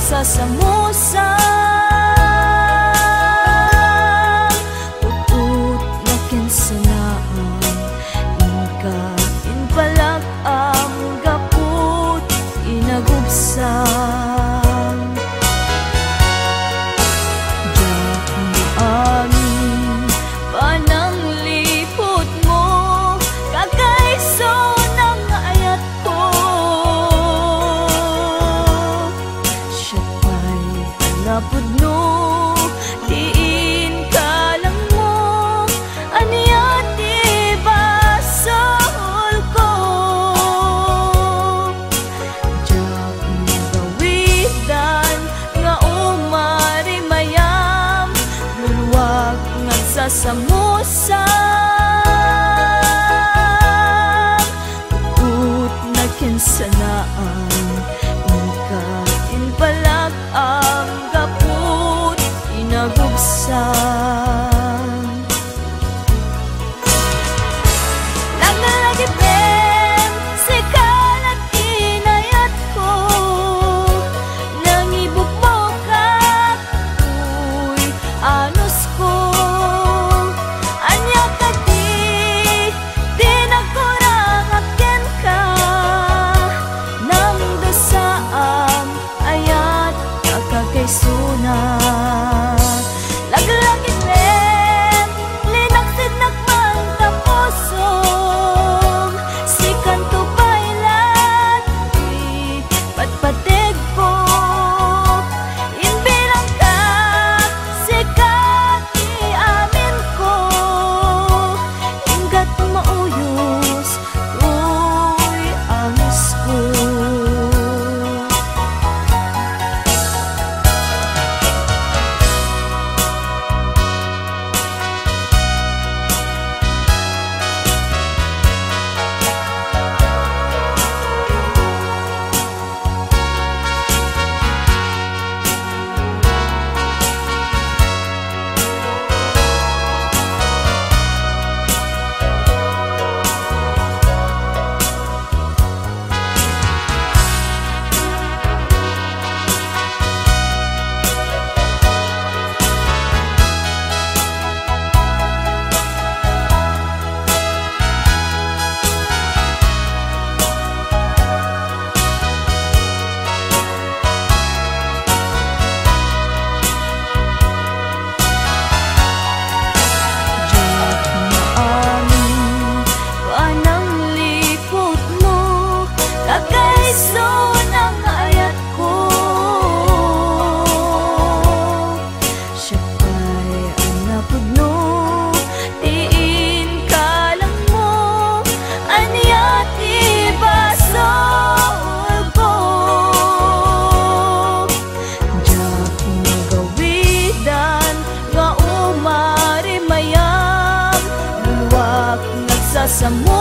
nagsasamusa. Utut na kinsanaan, inka inbalak ang gaput inagubsang. Diyak mo amin pananglipot mo, kakaiso ng ayat ko. Siya pa'y alapod no, diin ka lang mo, aniya diba sa ko. Diyak magawidan nga umari mayam, luluwag nga sasamusa. Ut na kinsanaan, inka inbalak ang gaput inagubsang. Nagalagi pem sikalat inayat ko, nangibuk mo kapoy anos ko. Anya ka di nagkurang akin ka, nang dasaam ayat kakakaisunan. Laglagit men linaksid nakman taposong, sikan to bailan di patpatig ko. Inbilang ka sikat di amin ko, ingat mauyos tuy angis ko. Kakaiso ng ayat ko, siya pa'y alapod no, diin ka lang mo, aniya diba sa ko. Diyak magawidan nga umari mayam, luluwag nagsasamu.